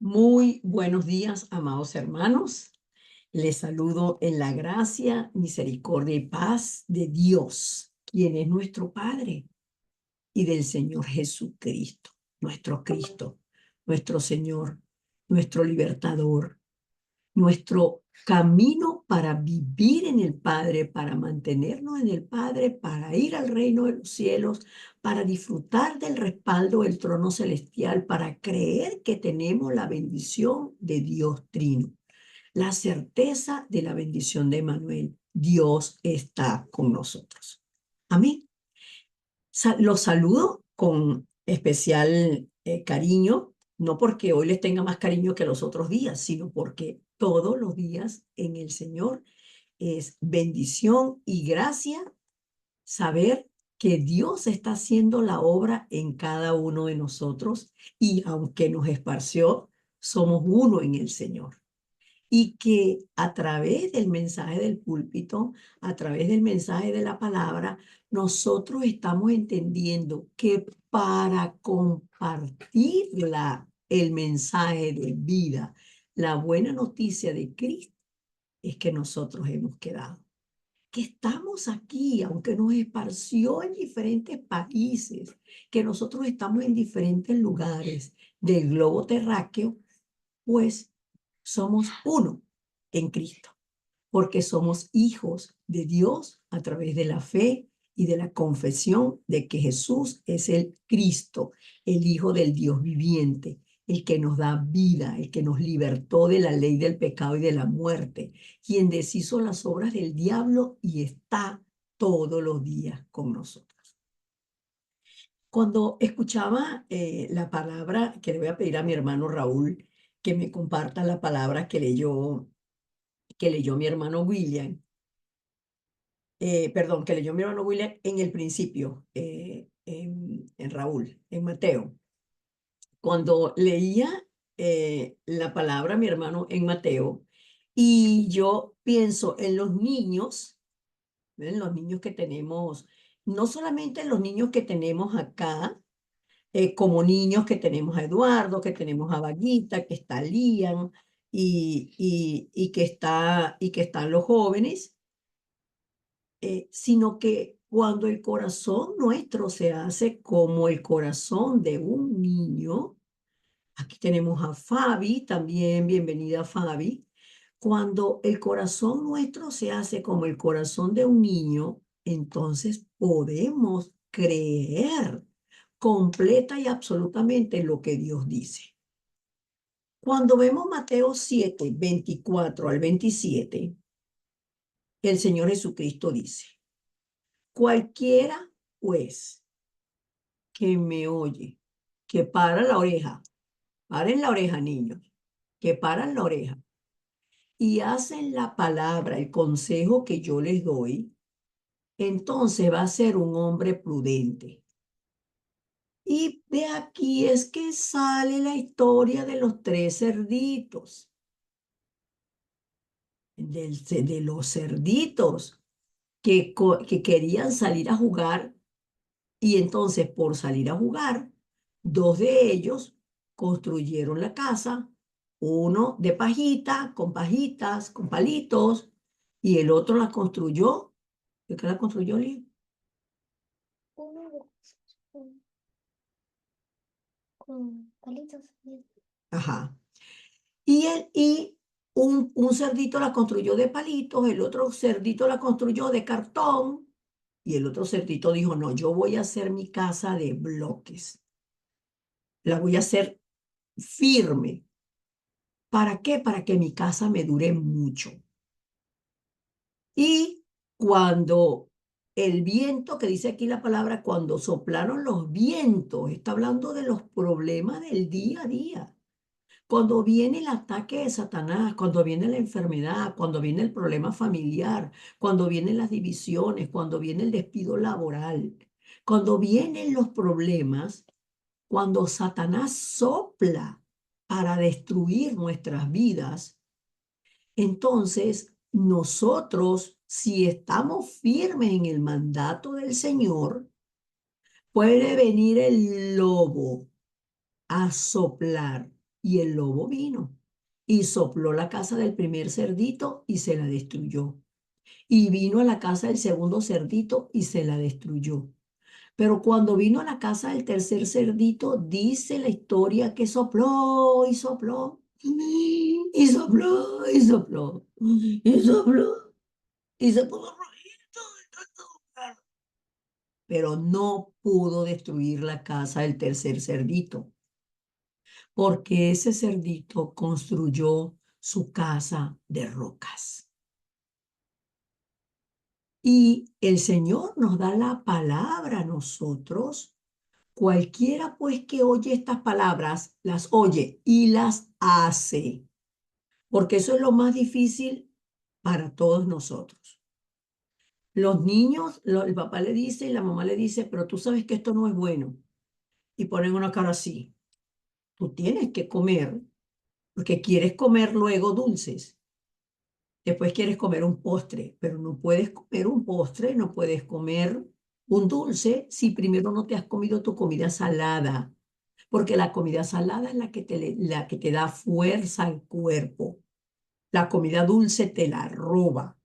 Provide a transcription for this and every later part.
Muy buenos días, amados hermanos. Les saludo en la gracia, misericordia y paz de Dios, quien es nuestro Padre, y del Señor Jesucristo, nuestro Cristo, nuestro Señor, nuestro libertador, nuestro camino para vivir en el Padre, para mantenernos en el Padre, para ir al reino de los cielos, para disfrutar del respaldo del trono celestial, para creer que tenemos la bendición de Dios Trino, la certeza de la bendición de Emmanuel. Dios está con nosotros. Amén. Los saludo con especial cariño, no porque hoy les tenga más cariño que los otros días, sino porque todos los días en el Señor es bendición y gracia saber que Dios está haciendo la obra en cada uno de nosotros y aunque nos esparció, somos uno en el Señor y que a través del mensaje del púlpito, a través del mensaje de la palabra, nosotros estamos entendiendo que para compartir el mensaje de vida, la buena noticia de Cristo, es que nosotros hemos quedado. Que estamos aquí, aunque nos esparció en diferentes países, que nosotros estamos en diferentes lugares del globo terráqueo, pues somos uno en Cristo, porque somos hijos de Dios a través de la fe y de la confesión de que Jesús es el Cristo, el Hijo del Dios viviente, el que nos da vida, el que nos libertó de la ley del pecado y de la muerte, quien deshizo las obras del diablo y está todos los días con nosotros. Cuando escuchaba la palabra, que le voy a pedir a mi hermano Raúl que me comparta la palabra que leyó mi hermano William, perdón, que leyó mi hermano William en el principio, en Raúl, en Mateo. Cuando leía la palabra mi hermano en Mateo, y yo pienso en los niños, en los niños que tenemos, no solamente en los niños que tenemos acá, como niños que tenemos a Eduardo, que tenemos a Vaguita, que está Liam y que están los jóvenes, sino que cuando el corazón nuestro se hace como el corazón de un niño, aquí tenemos a Fabi, también bienvenida Fabi, cuando el corazón nuestro se hace como el corazón de un niño, entonces podemos creer completa y absolutamente lo que Dios dice. Cuando vemos Mateo 7, 24 al 27, el Señor Jesucristo dice: cualquiera, pues, que me oye, que para la oreja, paren la oreja, niños, que paran la oreja y hacen la palabra, el consejo que yo les doy, entonces va a ser un hombre prudente. Y de aquí es que sale la historia de los tres cerditos, de los cerditos que querían salir a jugar. Y entonces, por salir a jugar, dos de ellos construyeron la casa, uno de pajita, con pajitas, con palitos, y el otro la construyó. ¿De qué la construyó, Lee? Uno con palitos. Ajá. Y un cerdito la construyó de palitos, el otro cerdito la construyó de cartón, y el otro cerdito dijo: no, yo voy a hacer mi casa de bloques. La voy a hacer firme. ¿Para qué? Para que mi casa me dure mucho. Y cuando el viento, que dice aquí la palabra, cuando soplaron los vientos, está hablando de los problemas del día a día. Cuando viene el ataque de Satanás, cuando viene la enfermedad, cuando viene el problema familiar, cuando vienen las divisiones, cuando viene el despido laboral, cuando vienen los problemas, cuando Satanás sopla para destruir nuestras vidas, entonces nosotros, si estamos firmes en el mandato del Señor, puede venir el lobo a soplar, Y el lobo vino y sopló la casa del primer cerdito y se la destruyó. Y vino a la casa del segundo cerdito y se la destruyó. Pero cuando vino a la casa del tercer cerdito, dice la historia que sopló y sopló, y sopló y sopló, y sopló, y se puso rojito de tanto soplar. Pero no pudo destruir la casa del tercer cerdito, porque ese cerdito construyó su casa de rocas. Y el Señor nos da la palabra a nosotros. Cualquiera pues que oye estas palabras, las oye y las hace, porque eso es lo más difícil para todos nosotros. Los niños, el papá le dice y la mamá le dice, pero tú sabes que esto no es bueno. Y ponen una cara así. Tú tienes que comer, porque quieres comer luego dulces. Después quieres comer un postre, pero no puedes comer un postre, no puedes comer un dulce si primero no te has comido tu comida salada, porque la comida salada es la que te da fuerza al cuerpo. La comida dulce te la roba.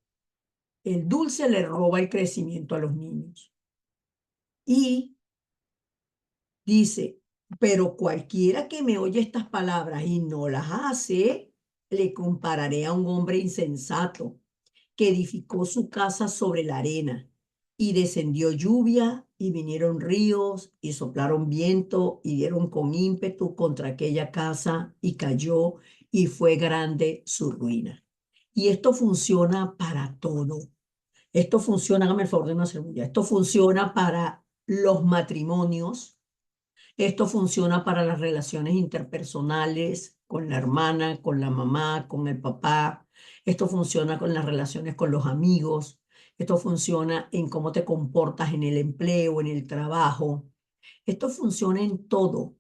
El dulce le roba el crecimiento a los niños. Y dice, pero cualquiera que me oye estas palabras y no las hace, le compararé a un hombre insensato que edificó su casa sobre la arena, y descendió lluvia, y vinieron ríos, y soplaron viento, y dieron con ímpetu contra aquella casa, y cayó, y fue grande su ruina. Y esto funciona para todo. Esto funciona, hágame el favor de una cebolla. Esto funciona para los matrimonios, esto funciona para las relaciones interpersonales con la hermana, con la mamá, con el papá. Esto funciona con las relaciones con los amigos. Esto funciona en cómo te comportas en el empleo, en el trabajo. Esto funciona en todo,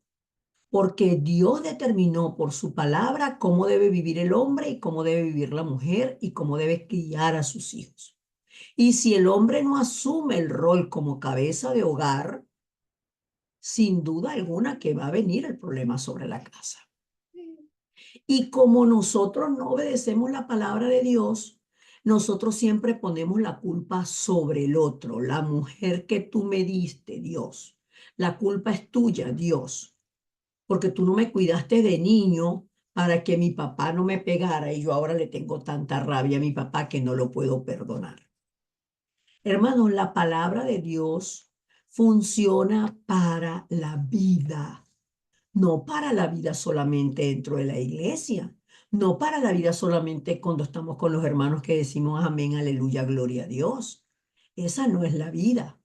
porque Dios determinó por su palabra cómo debe vivir el hombre y cómo debe vivir la mujer y cómo debe criar a sus hijos. Y si el hombre no asume el rol como cabeza de hogar, sin duda alguna que va a venir el problema sobre la casa. Y como nosotros no obedecemos la palabra de Dios, nosotros siempre ponemos la culpa sobre el otro, la mujer que tú me diste, Dios. La culpa es tuya, Dios, porque tú no me cuidaste de niño para que mi papá no me pegara y yo ahora le tengo tanta rabia a mi papá que no lo puedo perdonar. Hermanos, la palabra de Dios funciona para la vida, no para la vida solamente dentro de la iglesia, no para la vida solamente cuando estamos con los hermanos que decimos amén, aleluya, gloria a Dios. Esa no es la vida,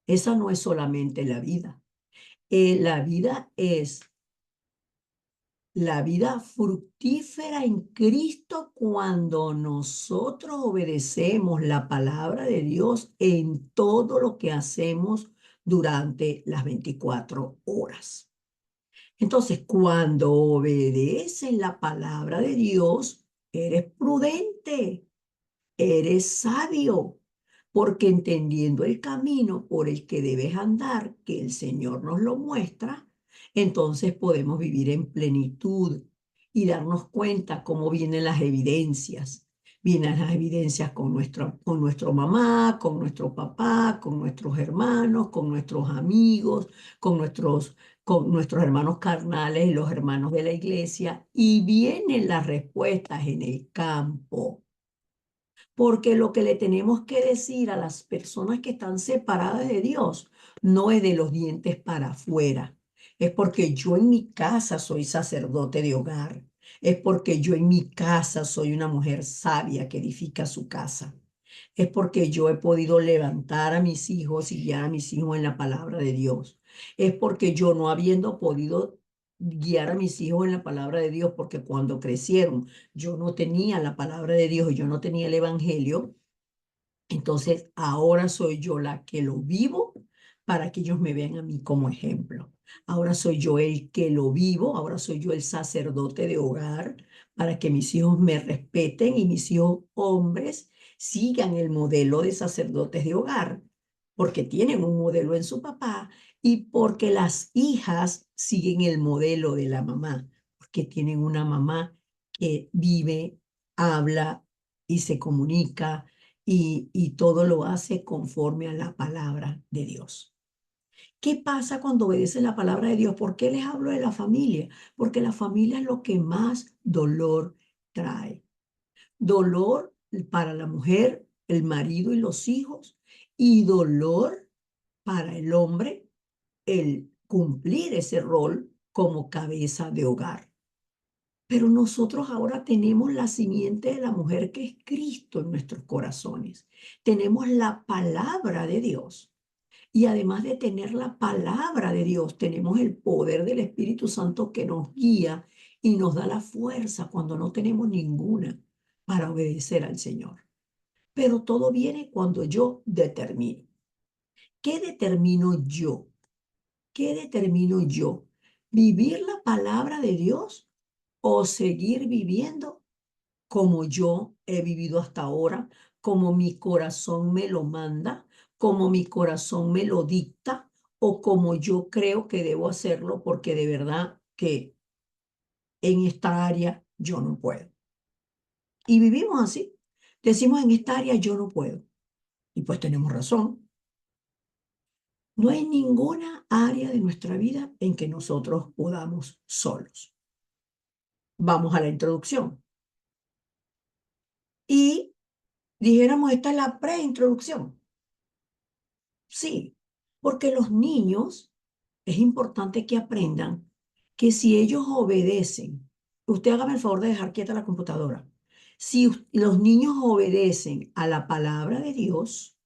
esa no es solamente la vida. La vida es la vida fructífera en Cristo cuando nosotros obedecemos la palabra de Dios en todo lo que hacemos durante las 24 horas. Entonces, cuando obedeces la palabra de Dios, eres prudente, eres sabio, porque entendiendo el camino por el que debes andar, que el Señor nos lo muestra, entonces podemos vivir en plenitud y darnos cuenta cómo vienen las evidencias. Vienen las evidencias con nuestro mamá, con nuestro papá, con nuestros hermanos, con nuestros amigos, con nuestros hermanos carnales y los hermanos de la iglesia, y vienen las respuestas en el campo. Porque lo que le tenemos que decir a las personas que están separadas de Dios no es de los dientes para afuera. Es porque yo en mi casa soy sacerdote de hogar. Es porque yo en mi casa soy una mujer sabia que edifica su casa. Es porque yo he podido levantar a mis hijos y guiar a mis hijos en la palabra de Dios. Es porque yo no habiendo podido guiar a mis hijos en la palabra de Dios, porque cuando crecieron yo no tenía la palabra de Dios y yo no tenía el evangelio, entonces ahora soy yo la que lo vivo para que ellos me vean a mí como ejemplo. Ahora soy yo el que lo vivo, ahora soy yo el sacerdote de hogar para que mis hijos me respeten y mis hijos hombres sigan el modelo de sacerdotes de hogar, porque tienen un modelo en su papá y porque las hijas siguen el modelo de la mamá. que tienen una mamá que vive, habla y se comunica y todo lo hace conforme a la palabra de Dios. ¿Qué pasa cuando obedecen la palabra de Dios? ¿Por qué les hablo de la familia? Porque la familia es lo que más dolor trae. Dolor para la mujer, el marido y los hijos, y dolor para el hombre el cumplir ese rol como cabeza de hogar. Pero nosotros ahora tenemos la simiente de la mujer que es Cristo en nuestros corazones. Tenemos la palabra de Dios. Y además de tener la palabra de Dios, tenemos el poder del Espíritu Santo que nos guía y nos da la fuerza cuando no tenemos ninguna para obedecer al Señor. Pero todo viene cuando yo determino. ¿Qué determino yo? ¿Qué determino yo? ¿Vivir la palabra de Dios o seguir viviendo como yo he vivido hasta ahora, como mi corazón me lo manda, como mi corazón me lo dicta o como yo creo que debo hacerlo porque de verdad que en esta área yo no puedo? Y vivimos así. Decimos en esta área yo no puedo. Y pues tenemos razón. No hay ninguna área de nuestra vida en que nosotros podamos solos. Vamos a la introducción. Y dijéramos, esta es la preintroducción. Sí, porque los niños es importante que aprendan que si ellos obedecen, usted hágame el favor de dejar quieta la computadora. Si los niños obedecen a la palabra de Dios,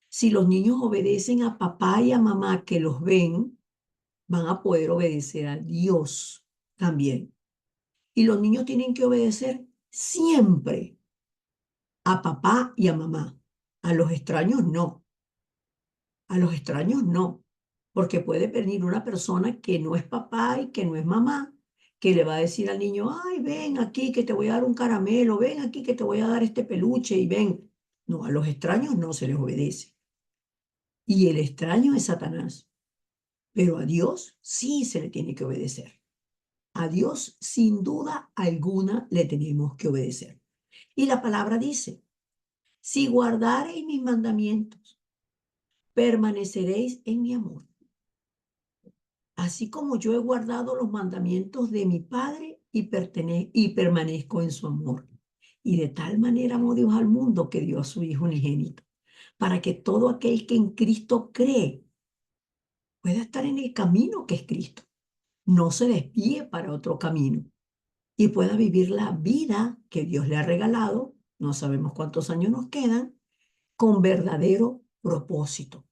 si los niños obedecen a papá y a mamá que los ven, van a poder obedecer a Dios también. Y los niños tienen que obedecer siempre a papá y a mamá. A los extraños no. A los extraños no. Porque puede venir una persona que no es papá y que no es mamá, que le va a decir al niño, ay, ven aquí que te voy a dar un caramelo, ven aquí que te voy a dar este peluche y ven. No, a los extraños no se les obedece. Y el extraño es Satanás. Pero a Dios sí se le tiene que obedecer. A Dios, sin duda alguna, le tenemos que obedecer. Y la palabra dice, si guardareis mis mandamientos, permaneceréis en mi amor. Así como yo he guardado los mandamientos de mi Padre y permanezco en su amor. Y de tal manera amó Dios al mundo que dio a su Hijo unigénito, para que todo aquel que en Cristo cree pueda estar en el camino que es Cristo, no se desvíe para otro camino y pueda vivir la vida que Dios le ha regalado, no sabemos cuántos años nos quedan, con verdadero propósito.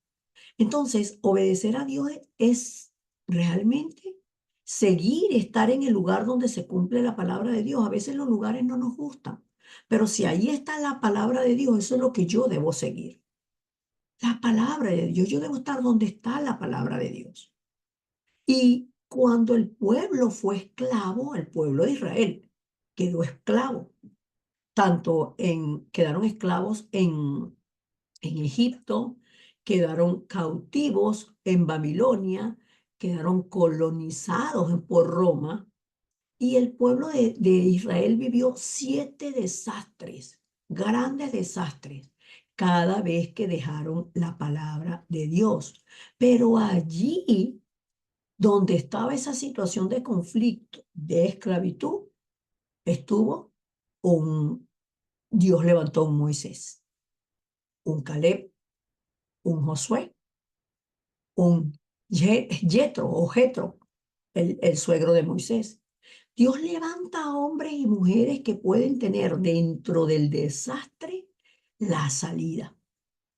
Entonces, obedecer a Dios es realmente seguir, estar en el lugar donde se cumple la palabra de Dios. A veces los lugares no nos gustan, pero si ahí está la palabra de Dios, eso es lo que yo debo seguir. La palabra de Dios, yo debo estar donde está la palabra de Dios. Y cuando el pueblo fue esclavo, el pueblo de Israel quedó esclavo, quedaron esclavos en Egipto, quedaron cautivos en Babilonia, quedaron colonizados por Roma y el pueblo de Israel vivió 7 desastres, grandes desastres, cada vez que dejaron la palabra de Dios. Pero allí donde estaba esa situación de conflicto, de esclavitud, estuvo Dios levantó un Moisés, un Caleb, un Josué, un Jetro o Jetro, el suegro de Moisés. Dios levanta a hombres y mujeres que pueden tener dentro del desastre la salida,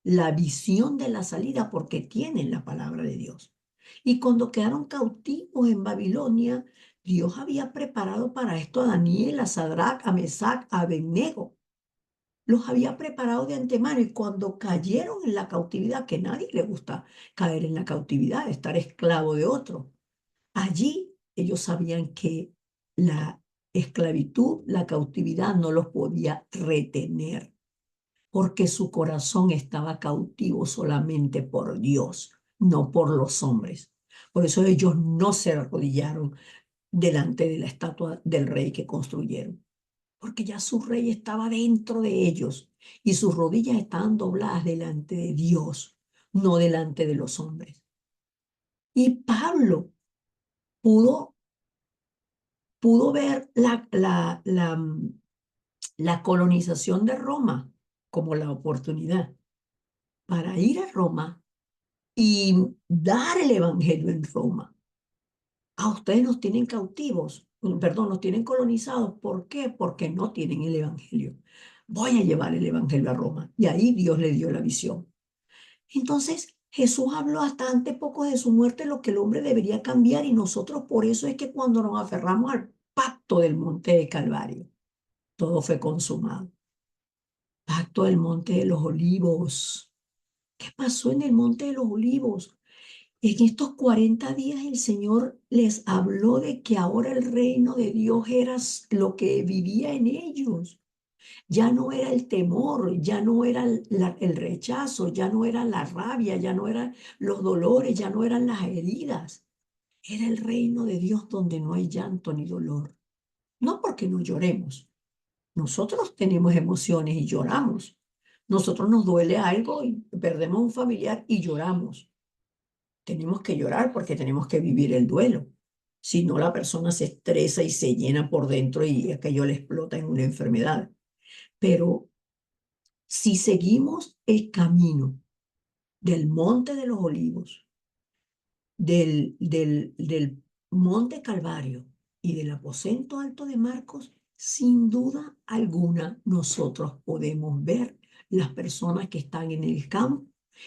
la visión de la salida porque tienen la palabra de Dios. Y cuando quedaron cautivos en Babilonia, Dios había preparado para esto a Daniel, a Sadrach, a Mesac, a Abednego. Los había preparado de antemano y cuando cayeron en la cautividad, que a nadie le gusta caer en la cautividad, estar esclavo de otro, allí ellos sabían que la esclavitud, la cautividad no los podía retener, porque su corazón estaba cautivo solamente por Dios, no por los hombres. Por eso ellos no se arrodillaron delante de la estatua del rey que construyeron, porque ya su rey estaba dentro de ellos y sus rodillas estaban dobladas delante de Dios, no delante de los hombres. Y Pablo pudo, pudo ver la colonización de Roma como la oportunidad para ir a Roma y dar el evangelio en Roma. A ustedes nos tienen cautivos, perdón, nos tienen colonizados. ¿Por qué? Porque no tienen el evangelio. Voy a llevar el evangelio a Roma. Y ahí Dios le dio la visión. Entonces, Jesús habló hasta antes poco de su muerte lo que el hombre debería cambiar y nosotros por eso es que cuando nos aferramos al pacto del monte de Calvario, todo fue consumado. Pacto del monte de los olivos. ¿Qué pasó en el monte de los olivos? En estos 40 días el Señor les habló de que ahora el reino de Dios era lo que vivía en ellos. Ya no era el temor, ya no era el rechazo, ya no era la rabia, ya no eran los dolores, ya no eran las heridas. Era el reino de Dios donde no hay llanto ni dolor. No porque no lloremos. Nosotros tenemos emociones y lloramos. Nosotros nos duele algo y perdemos un familiar y lloramos. Tenemos que llorar porque tenemos que vivir el duelo. Si no, la persona se estresa y se llena por dentro y aquello le explota en una enfermedad. Pero si seguimos el camino del Monte de los Olivos, del Monte Calvario y del aposento alto de Marcos, sin duda alguna nosotros podemos ver las personas que están en el campo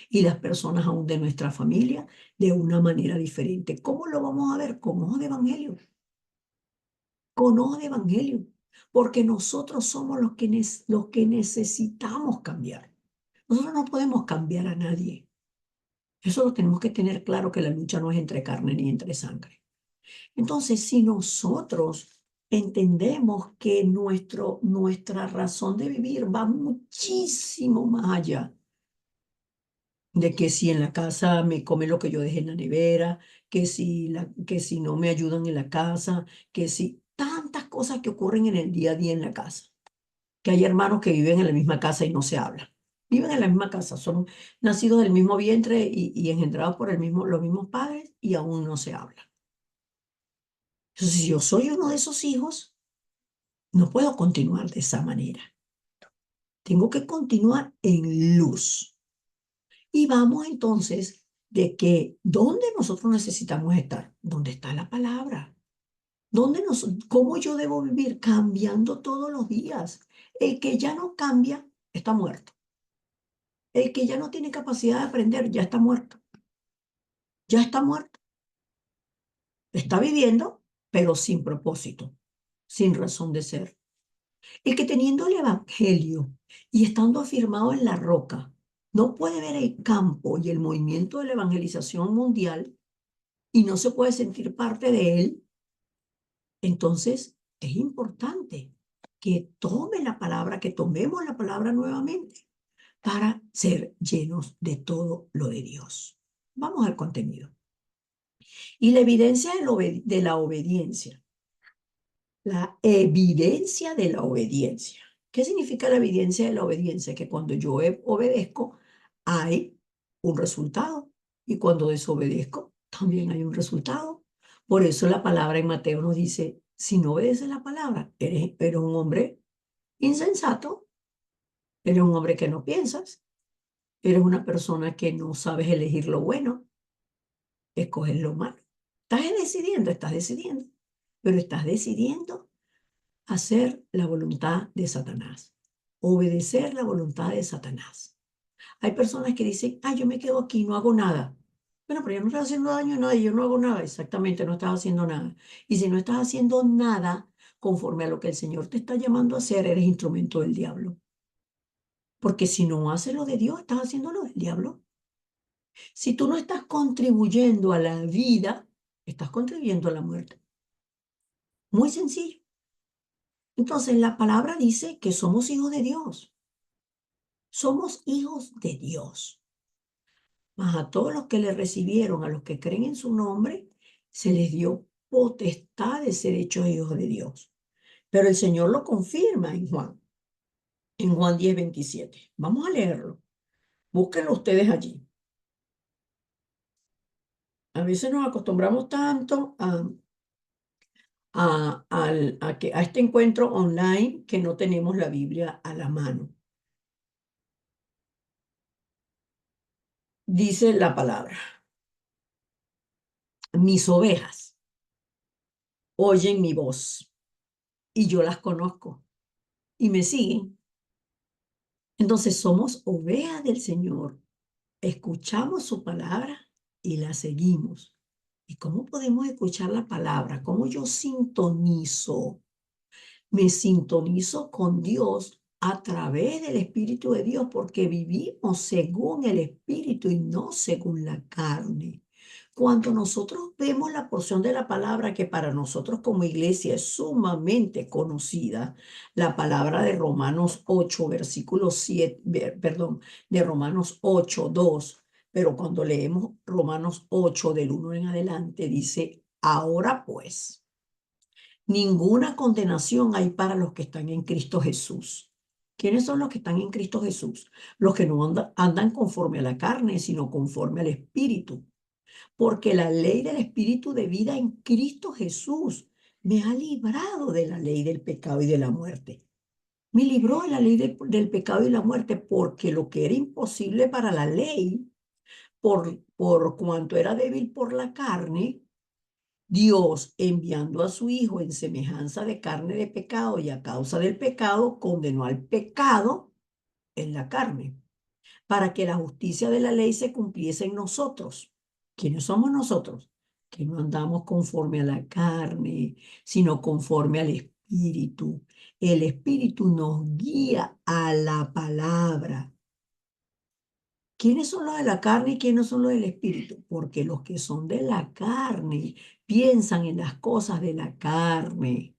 y las personas aún de nuestra familia de una manera diferente. ¿Cómo lo vamos a ver? Con ojos de evangelio, con ojos de evangelio, porque nosotros somos los que necesitamos cambiar. Nosotros no podemos cambiar a nadie. Eso lo tenemos que tener claro, que la lucha no es entre carne ni entre sangre. Entonces, si nosotros entendemos que nuestra razón de vivir va muchísimo más allá de que si en la casa me come lo que yo dejé en la nevera, que si no me ayudan en la casa, que si tantas cosas que ocurren en el día a día en la casa, que hay hermanos que viven en la misma casa y no se hablan. Viven en la misma casa, son nacidos del mismo vientre y engendrados por los mismos padres y aún no se hablan. Entonces, si yo soy uno de esos hijos, no puedo continuar de esa manera. Tengo que continuar en luz. Y vamos entonces de que ¿dónde nosotros necesitamos estar? ¿Dónde está la palabra? ¿Cómo yo debo vivir? Cambiando todos los días. El que ya no cambia está muerto. El que ya no tiene capacidad de aprender ya está muerto. Ya está muerto. Está viviendo, pero sin propósito, sin razón de ser. El que teniendo el evangelio y estando afirmado en la roca, no puede ver el campo y el movimiento de la evangelización mundial y no se puede sentir parte de él, entonces es importante que tome la palabra, que tomemos la palabra nuevamente para ser llenos de todo lo de Dios. Vamos al contenido. Y la evidencia de la obediencia. La evidencia de la obediencia. ¿Qué significa la evidencia de la obediencia? Que cuando yo obedezco hay un resultado y cuando desobedezco también hay un resultado. Por eso la palabra en Mateo nos dice, si no obedeces la palabra, eres un hombre insensato, eres un hombre que no piensas, eres una persona que no sabes elegir lo bueno, escoges lo malo. Estás decidiendo, pero estás decidiendo hacer la voluntad de Satanás, obedecer la voluntad de Satanás. Hay personas que dicen, yo me quedo aquí, no hago nada. Bueno, pero yo no estoy haciendo daño a nadie, yo no hago nada. Exactamente, no estás haciendo nada. Y si no estás haciendo nada conforme a lo que el Señor te está llamando a hacer, eres instrumento del diablo. Porque si no haces lo de Dios, estás haciendo lo del diablo. Si tú no estás contribuyendo a la vida, estás contribuyendo a la muerte. Muy sencillo. Entonces, la palabra dice que somos hijos de Dios. Somos hijos de Dios. Mas a todos los que le recibieron, a los que creen en su nombre, se les dio potestad de ser hechos hijos de Dios. Pero el Señor lo confirma en Juan 10:27. Vamos a leerlo. Búsquenlo ustedes allí. A veces nos acostumbramos tanto a este encuentro online que no tenemos la Biblia a la mano. Dice la palabra, mis ovejas oyen mi voz y yo las conozco y me siguen. Entonces somos ovejas del Señor, escuchamos su palabra y la seguimos. ¿Y cómo podemos escuchar la palabra? ¿Cómo yo sintonizo? Me sintonizo con Dios a través del Espíritu de Dios porque vivimos según el Espíritu y no según la carne. Cuando nosotros vemos la porción de la palabra que para nosotros como iglesia es sumamente conocida, la palabra de Romanos 8, versículo 7, perdón, de Romanos 8, 2, pero cuando leemos Romanos 8 del 1 en adelante dice, ahora pues. Ninguna condenación hay para los que están en Cristo Jesús. ¿Quiénes son los que están en Cristo Jesús? Los que no andan conforme a la carne, sino conforme al Espíritu. Porque la ley del Espíritu de vida en Cristo Jesús me ha librado de la ley del pecado y de la muerte. Me libró de la ley del pecado y la muerte porque lo que era imposible para la ley, por cuanto era débil por la carne, Dios, enviando a su Hijo en semejanza de carne de pecado y a causa del pecado, condenó al pecado en la carne, para que la justicia de la ley se cumpliese en nosotros. ¿Quiénes somos nosotros? Que no andamos conforme a la carne, sino conforme al Espíritu. El Espíritu nos guía a la palabra. ¿Quiénes son los de la carne y quiénes son los del espíritu? Porque los que son de la carne piensan en las cosas de la carne.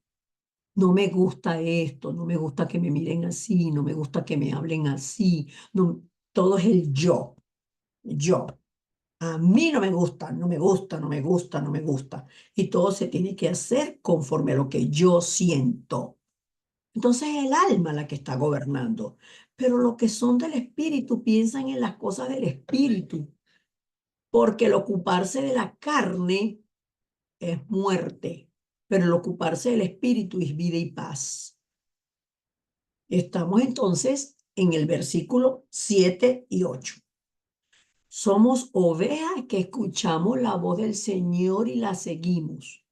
No me gusta esto, no me gusta que me miren así, no me gusta que me hablen así. No, todo es el yo, yo. A mí no me gusta, no me gusta, no me gusta, no me gusta. Y todo se tiene que hacer conforme a lo que yo siento. Entonces es el alma la que está gobernando. Pero los que son del espíritu piensan en las cosas del espíritu, porque el ocuparse de la carne es muerte, pero el ocuparse del espíritu es vida y paz. Estamos entonces en el versículo 7 y 8. Somos ovejas que escuchamos la voz del Señor y la seguimos,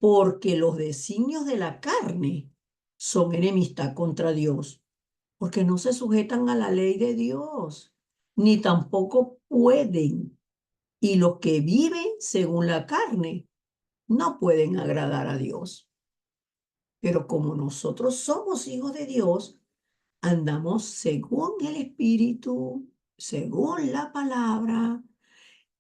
porque los designios de la carne son enemistad contra Dios, porque no se sujetan a la ley de Dios, ni tampoco pueden. Y los que viven según la carne no pueden agradar a Dios. Pero como nosotros somos hijos de Dios, andamos según el Espíritu, según la palabra,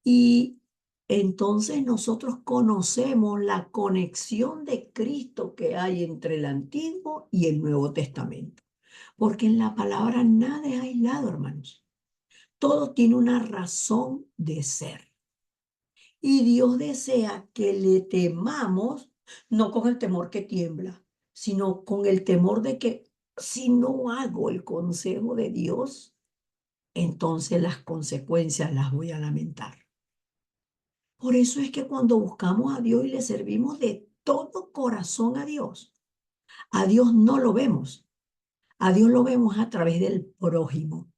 y entonces nosotros conocemos la conexión de Cristo que hay entre el Antiguo y el Nuevo Testamento. Porque en la palabra nada es aislado, hermanos. Todo tiene una razón de ser. Y Dios desea que le temamos, no con el temor que tiembla, sino con el temor de que si no hago el consejo de Dios, entonces las consecuencias las voy a lamentar. Por eso es que cuando buscamos a Dios y le servimos de todo corazón a Dios no lo vemos. A Dios lo vemos a través del prójimo.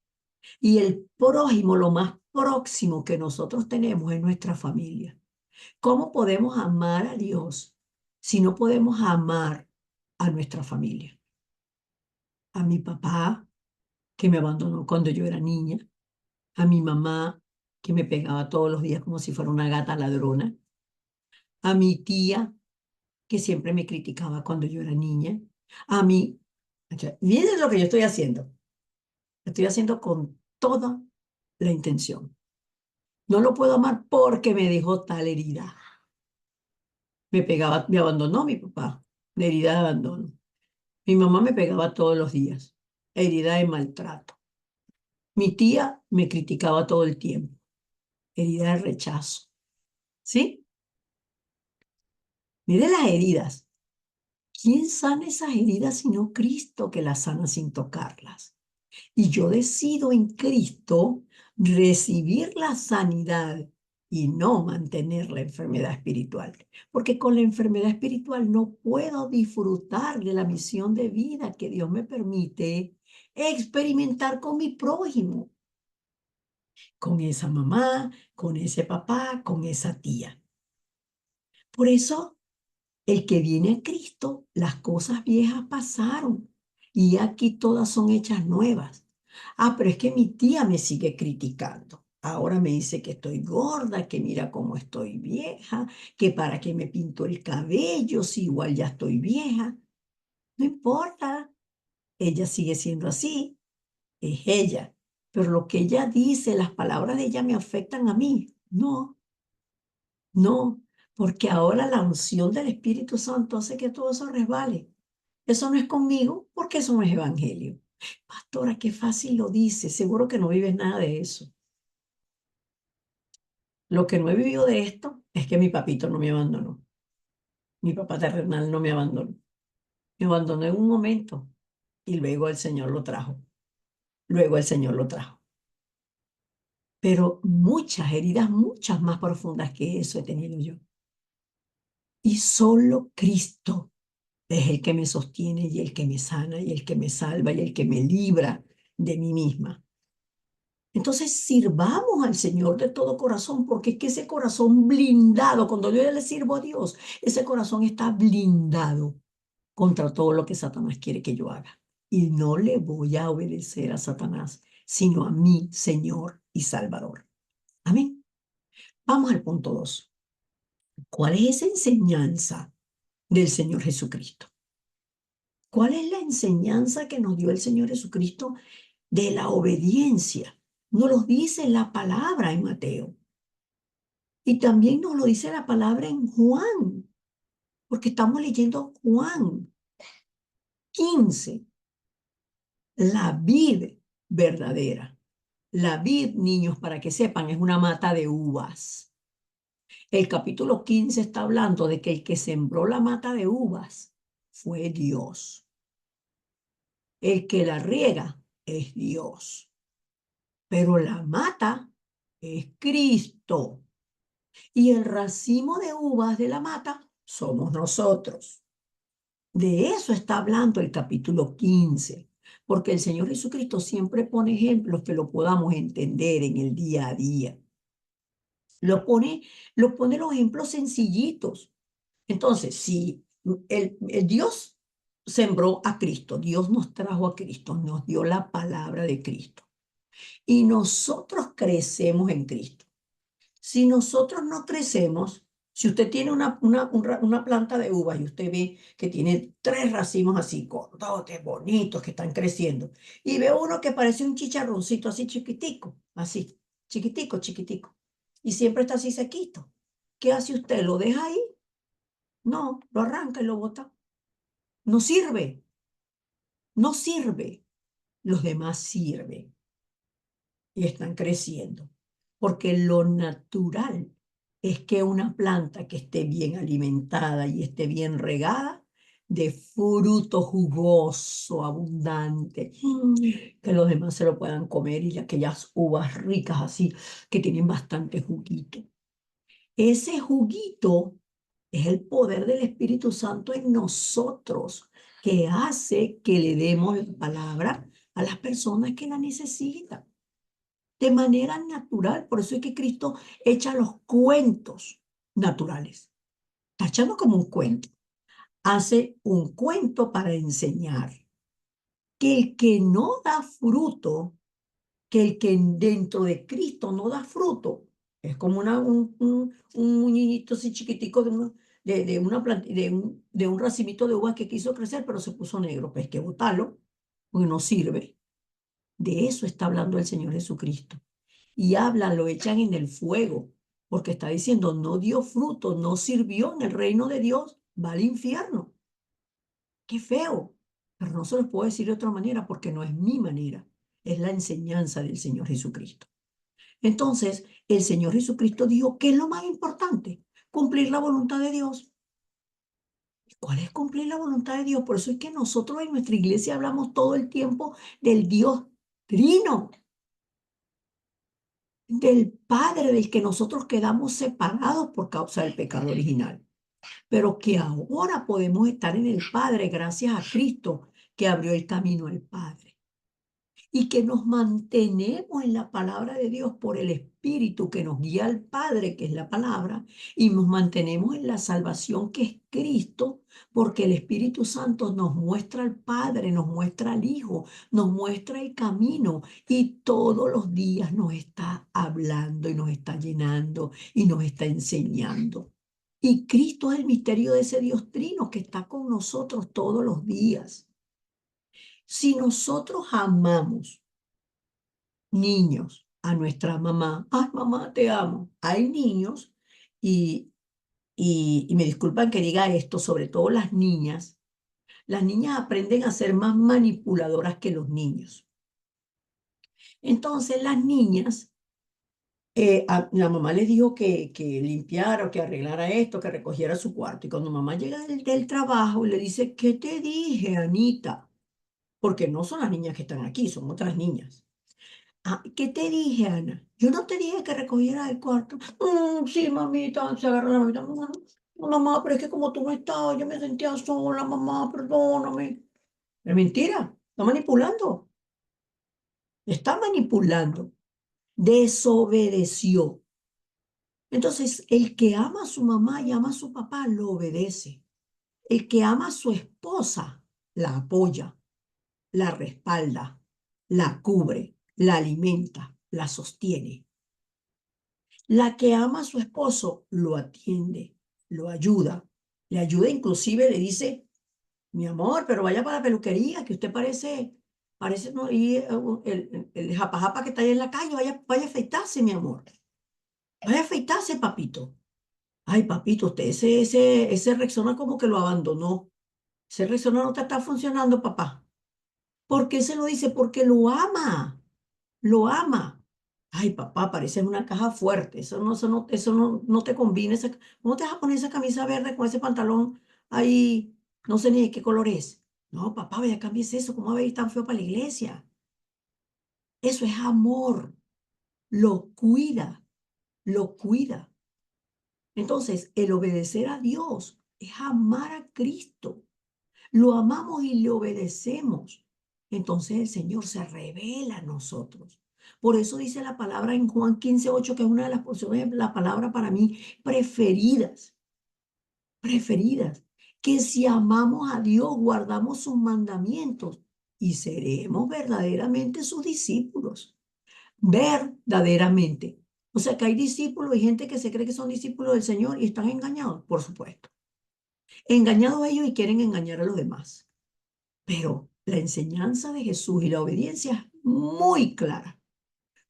Y el prójimo, lo más próximo que nosotros tenemos es nuestra familia. ¿Cómo podemos amar a Dios si no podemos amar a nuestra familia? A mi papá, que me abandonó cuando yo era niña, a mi mamá, que me pegaba todos los días como si fuera una gata ladrona, a mi tía, que siempre me criticaba cuando yo era niña, a mí. Miren lo que yo estoy haciendo. Lo estoy haciendo con toda la intención. No lo puedo amar porque me dejó tal herida. Me pegaba, me abandonó mi papá, de herida de abandono. Mi mamá me pegaba todos los días, herida de maltrato. Mi tía me criticaba todo el tiempo, herida de rechazo. ¿Sí? Mire las heridas. ¿Quién sana esas heridas sino Cristo que las sana sin tocarlas? Y yo decido en Cristo recibir la sanidad y no mantener la enfermedad espiritual. Porque con la enfermedad espiritual no puedo disfrutar de la misión de vida que Dios me permite experimentar con mi prójimo, con esa mamá, con ese papá, con esa tía. Por eso, el que viene a Cristo, las cosas viejas pasaron y aquí todas son hechas nuevas. Ah, pero es que mi tía me sigue criticando. Ahora me dice que estoy gorda, que mira cómo estoy vieja, que para qué me pinto el cabello si igual ya estoy vieja. No importa, ella sigue siendo así, es ella. Pero lo que ella dice, las palabras de ella me afectan a mí. No, no, porque ahora la unción del Espíritu Santo hace que todo eso resbale. Eso no es conmigo, porque eso no es evangelio. Pastora, qué fácil lo dice. Seguro que no vives nada de eso. Lo que no he vivido de esto es que mi papito no me abandonó. Mi papá terrenal no me abandonó. Me abandonó en un momento y luego el Señor lo trajo. Luego el Señor lo trajo. Pero muchas heridas, muchas más profundas que eso he tenido yo. Y solo Cristo es el que me sostiene y el que me sana y el que me salva y el que me libra de mí misma. Entonces sirvamos al Señor de todo corazón, porque es que ese corazón blindado, cuando yo le sirvo a Dios, ese corazón está blindado contra todo lo que Satanás quiere que yo haga. Y no le voy a obedecer a Satanás, sino a mi Señor y Salvador. Amén. Vamos al punto 2. ¿Cuál es esa enseñanza del Señor Jesucristo? ¿Cuál es la enseñanza que nos dio el Señor Jesucristo de la obediencia? Nos lo dice la palabra en Mateo. Y también nos lo dice la palabra en Juan, porque estamos leyendo Juan 15, la vid verdadera. La vid, niños, para que sepan, es una mata de uvas. El capítulo 15 está hablando de que el que sembró la mata de uvas fue Dios. El que la riega es Dios. Pero la mata es Cristo. Y el racimo de uvas de la mata somos nosotros. De eso está hablando el capítulo 15, porque el Señor Jesucristo siempre pone ejemplos que lo podamos entender en el día a día. Lo pone los ejemplos sencillitos. Entonces, si el Dios sembró a Cristo, Dios nos trajo a Cristo, nos dio la palabra de Cristo y nosotros crecemos en Cristo. Si nosotros no crecemos, si usted tiene una planta de uvas y usted ve que tiene 3 racimos así, gordotes, bonitos, que están creciendo, y ve uno que parece un chicharroncito así chiquitico, así, chiquitico, chiquitico, y siempre está así sequito. ¿Qué hace usted? ¿Lo deja ahí? No, lo arranca y lo bota. No sirve, no sirve. Los demás sirven y están creciendo. Porque lo natural es que una planta que esté bien alimentada y esté bien regada, de fruto jugoso, abundante, que los demás se lo puedan comer y aquellas uvas ricas así, que tienen bastante juguito. Ese juguito es el poder del Espíritu Santo en nosotros, que hace que le demos la palabra a las personas que la necesitan de manera natural. Por eso es que Cristo echa los cuentos naturales. Está echando como un cuento. Hace un cuento para enseñar que el que no da fruto, que el que dentro de Cristo no da fruto, es como un niñito así chiquitico de un racimito de uvas que quiso crecer, pero se puso negro. Pues hay que botarlo, porque no sirve. De eso está hablando el Señor Jesucristo. Y hablan, lo echan en el fuego, porque está diciendo, no dio fruto, no sirvió en el reino de Dios, va al infierno. Qué feo, pero no se lo puedo decir de otra manera porque no es mi manera, es la enseñanza del Señor Jesucristo. Entonces, el Señor Jesucristo dijo, ¿qué es lo más importante? Cumplir la voluntad de Dios. ¿Cuál es cumplir la voluntad de Dios? Por eso es que nosotros en nuestra iglesia hablamos todo el tiempo del Dios Trino, del Padre del que nosotros quedamos separados por causa del pecado original, pero que ahora podemos estar en el Padre gracias a Cristo que abrió el camino al Padre. Y que nos mantenemos en la palabra de Dios por el Espíritu que nos guía al Padre, que es la palabra, y nos mantenemos en la salvación que es Cristo, porque el Espíritu Santo nos muestra al Padre, nos muestra al Hijo, nos muestra el camino y todos los días nos está hablando y nos está llenando y nos está enseñando. Y Cristo es el misterio de ese Dios trino que está con nosotros todos los días. Si nosotros amamos niños a nuestra mamá, ay mamá, te amo. Hay niños y me disculpan que diga esto, sobre todo las niñas aprenden a ser más manipuladoras que los niños. Entonces las niñas, la mamá les dijo que limpiara o que arreglara esto, que recogiera su cuarto. Y cuando mamá llega del trabajo, le dice, ¿qué te dije, Anita? Porque no son las niñas que están aquí, son otras niñas. Ah, ¿qué te dije, Ana? Yo no te dije que recogieras el cuarto. Sí, mamita, se agarra la mamita. No, no, mamá, pero es que como tú no estabas, yo me sentía sola, mamá, perdóname. Es mentira, está manipulando. Está manipulando. Desobedeció. Entonces, el que ama a su mamá y ama a su papá, lo obedece. El que ama a su esposa, la apoya, la respalda, la cubre, la alimenta, la sostiene. La que ama a su esposo lo atiende, lo ayuda, le ayuda, inclusive le dice, mi amor, pero vaya para la peluquería, que usted parece no, y, el japa que está ahí en la calle, vaya a afeitarse, mi amor. Vaya a afeitarse, papito. Ay, papito, usted ese Rexona como que lo abandonó. Ese Rexona no te está funcionando, papá. ¿Por qué se lo dice? Porque lo ama. Lo ama. Ay, papá, pareces una caja fuerte. No te combina. ¿Cómo te vas a poner esa camisa verde con ese pantalón ahí? No sé ni de qué color es. No, papá, vaya, cambies eso. ¿Cómo va a ir tan feo para la iglesia? Eso es amor. Lo cuida, lo cuida. Entonces, el obedecer a Dios es amar a Cristo. Lo amamos y le obedecemos. Entonces el Señor se revela a nosotros. Por eso dice la palabra en Juan 15:8, que es una de las porciones de la palabra para mí preferidas, que si amamos a Dios, guardamos sus mandamientos y seremos verdaderamente sus discípulos. Verdaderamente. O sea que hay discípulos y gente que se cree que son discípulos del Señor y están engañados, por supuesto. Engañados ellos y quieren engañar a los demás. Pero la enseñanza de Jesús y la obediencia es muy clara.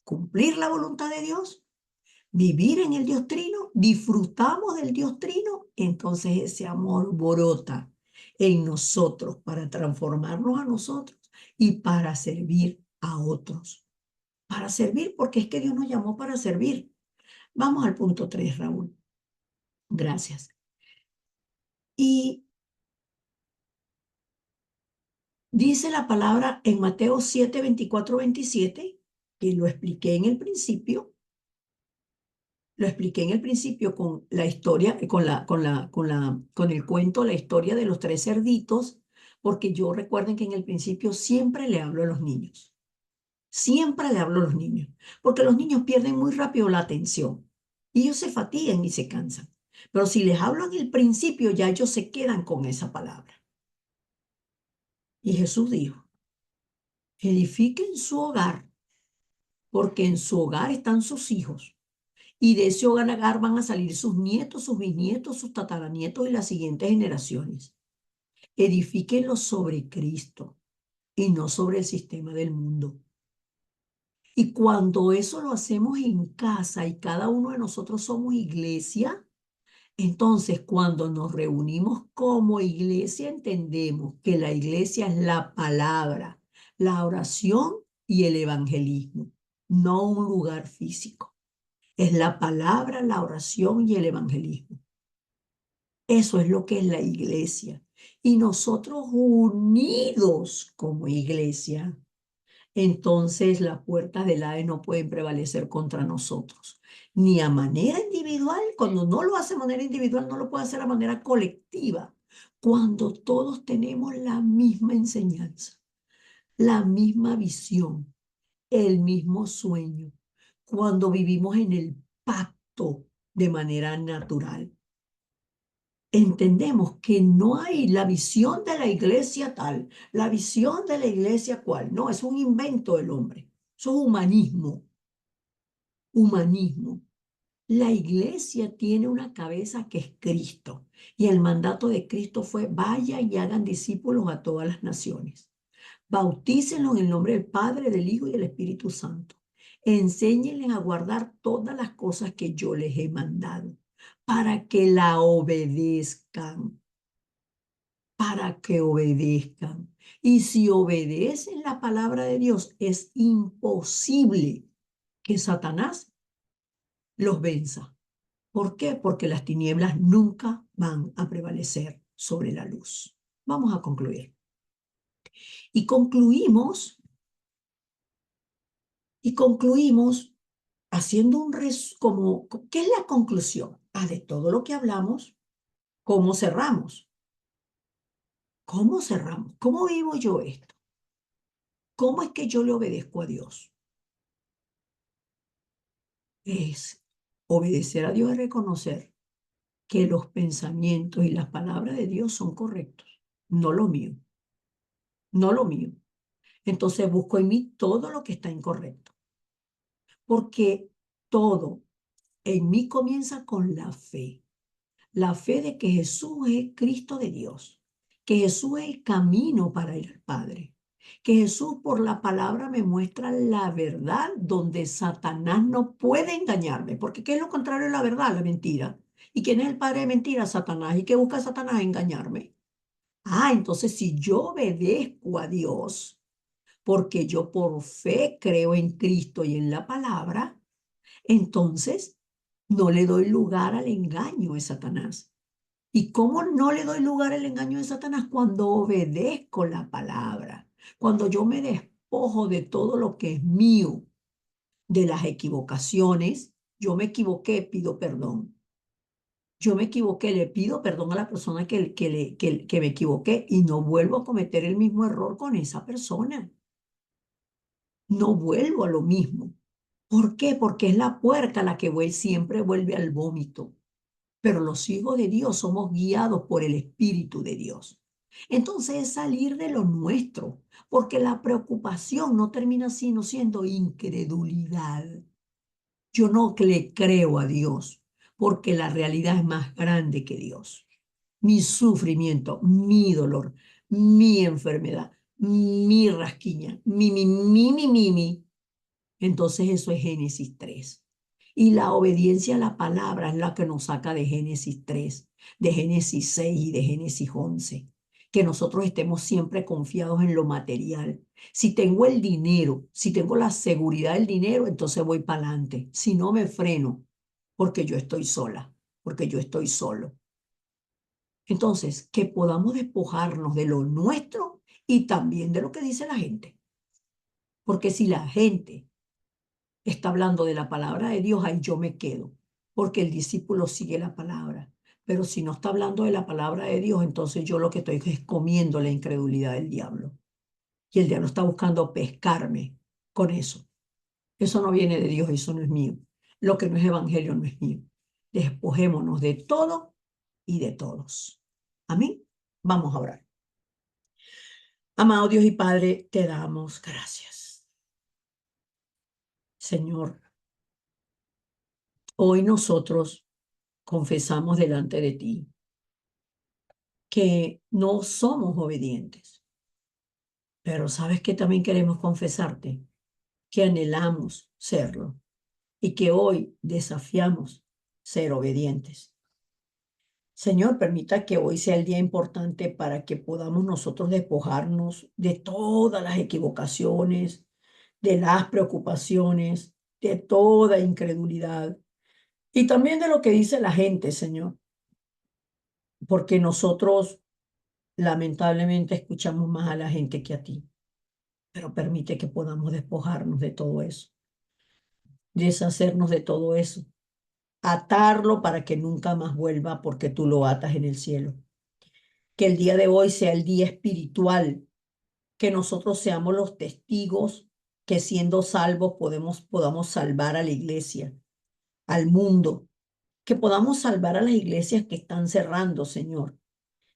Cumplir la voluntad de Dios, vivir en el Dios Trino, disfrutamos del Dios Trino, entonces ese amor brota en nosotros para transformarnos a nosotros y para servir a otros. Para servir, porque es que Dios nos llamó para servir. Vamos al punto 3, Raúl. Gracias. Y dice la palabra en Mateo 7, 24, 27, que lo expliqué en el principio, con la historia, con el cuento, la historia de los tres cerditos, porque yo recuerden que en el principio siempre le hablo a los niños, siempre le hablo a los niños, porque los niños pierden muy rápido la atención y ellos se fatigan y se cansan. Pero si les hablo en el principio, ya ellos se quedan con esa palabra. Y Jesús dijo, edifiquen su hogar, porque en su hogar están sus hijos. Y de ese hogar van a salir sus nietos, sus bisnietos, sus tataranietos y las siguientes generaciones. Edifíquenlo sobre Cristo y no sobre el sistema del mundo. Y cuando eso lo hacemos en casa y cada uno de nosotros somos iglesia, entonces cuando nos reunimos como iglesia entendemos que la iglesia es la palabra, la oración y el evangelismo, no un lugar físico. Es la palabra, la oración y el evangelismo. Eso es lo que es la iglesia. Y nosotros unidos como iglesia, entonces las puertas del Hades no pueden prevalecer contra nosotros. Ni a manera individual, cuando no lo hace de manera individual, no lo puede hacer de manera colectiva. Cuando todos tenemos la misma enseñanza, la misma visión, el mismo sueño, cuando vivimos en el pacto de manera natural. Entendemos que no hay la visión de la iglesia tal, la visión de la iglesia cual. No, es un invento del hombre. Eso es humanismo. Humanismo. La iglesia tiene una cabeza que es Cristo. Y el mandato de Cristo fue: vaya y hagan discípulos a todas las naciones. Bautícenlos en el nombre del Padre, del Hijo y del Espíritu Santo. Enséñenles a guardar todas las cosas que yo les he mandado, para que la obedezcan, para que obedezcan. Y si obedecen la palabra de Dios, es imposible que Satanás los venza. ¿Por qué? Porque las tinieblas nunca van a prevalecer sobre la luz. Vamos a concluir. Y concluimos, haciendo un como, ¿qué es la conclusión? De todo lo que hablamos, ¿cómo cerramos? ¿Cómo cerramos? ¿Cómo vivo yo esto? ¿Cómo es que yo le obedezco a Dios? Es obedecer a Dios y reconocer que los pensamientos y las palabras de Dios son correctos, no lo mío, no lo mío. Entonces busco en mí todo lo que está incorrecto, porque todo en mí comienza con la fe de que Jesús es Cristo de Dios, que Jesús es el camino para ir al Padre, que Jesús por la palabra me muestra la verdad donde Satanás no puede engañarme, porque ¿qué es lo contrario de la verdad? La mentira. ¿Y quién es el padre de mentira? Satanás. ¿Y qué busca Satanás? Engañarme. Entonces si yo obedezco a Dios, porque yo por fe creo en Cristo y en la palabra, entonces no le doy lugar al engaño de Satanás. ¿Y cómo no le doy lugar al engaño de Satanás? Cuando obedezco la palabra, cuando yo me despojo de todo lo que es mío, de las equivocaciones. Yo me equivoqué, pido perdón. Yo me equivoqué, le pido perdón a la persona que me equivoqué y no vuelvo a cometer el mismo error con esa persona. No vuelvo a lo mismo. ¿Por qué? Porque es la puerca la que siempre vuelve al vómito. Pero los hijos de Dios somos guiados por el Espíritu de Dios. Entonces es salir de lo nuestro, porque la preocupación no termina sino siendo incredulidad. Yo no le creo a Dios, porque la realidad es más grande que Dios. Mi sufrimiento, mi dolor, mi enfermedad, mi rasquiña, mi. Entonces eso es Génesis 3. Y la obediencia a la palabra es la que nos saca de Génesis 3, de Génesis 6 y de Génesis 11. Que nosotros estemos siempre confiados en lo material. Si tengo el dinero, si tengo la seguridad del dinero, entonces voy para adelante. Si no, me freno, porque yo estoy sola, porque yo estoy solo. Entonces, que podamos despojarnos de lo nuestro y también de lo que dice la gente. Porque si la gente está hablando de la palabra de Dios, ahí yo me quedo, porque el discípulo sigue la palabra. Pero si no está hablando de la palabra de Dios, entonces yo lo que estoy es comiendo la incredulidad del diablo. Y el diablo está buscando pescarme con eso. Eso no viene de Dios, eso no es mío. Lo que no es evangelio no es mío. Despojémonos de todo y de todos. Amén. Vamos a orar. Amado Dios y Padre, te damos gracias. Señor, hoy nosotros confesamos delante de ti que no somos obedientes, pero sabes que también queremos confesarte que anhelamos serlo y que hoy desafiamos ser obedientes. Señor, permita que hoy sea el día importante para que podamos nosotros despojarnos de todas las equivocaciones, de las preocupaciones, de toda incredulidad y también de lo que dice la gente, Señor. porque nosotros lamentablemente escuchamos más a la gente que a ti, pero permite que podamos despojarnos de todo eso, deshacernos de todo eso, atarlo para que nunca más vuelva porque tú lo atas en el cielo. Que el día de hoy sea el día espiritual, que nosotros seamos los testigos que siendo salvos podamos salvar a la iglesia, al mundo, que podamos salvar a las iglesias que están cerrando, Señor,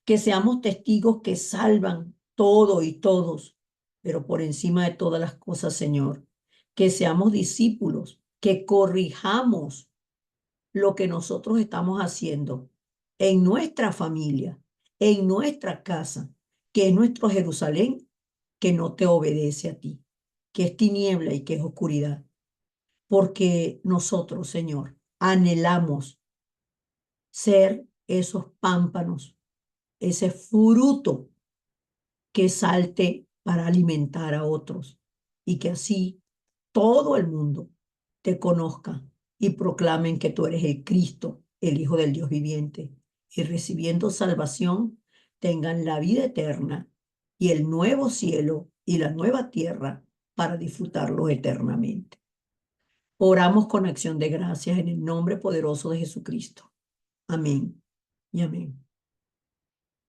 que seamos testigos que salvan todo y todos, pero por encima de todas las cosas, Señor, que seamos discípulos, que corrijamos lo que nosotros estamos haciendo en nuestra familia, en nuestra casa, que es nuestro Jerusalén, que no te obedece a ti, que es tiniebla y que es oscuridad. Porque nosotros, Señor, anhelamos ser esos pámpanos, ese fruto que salte para alimentar a otros y que así todo el mundo te conozca y proclamen que tú eres el Cristo, el Hijo del Dios viviente, y recibiendo salvación tengan la vida eterna y el nuevo cielo y la nueva tierra para disfrutarlo eternamente. Oramos con acción de gracias en el nombre poderoso de Jesucristo. Amén y amén.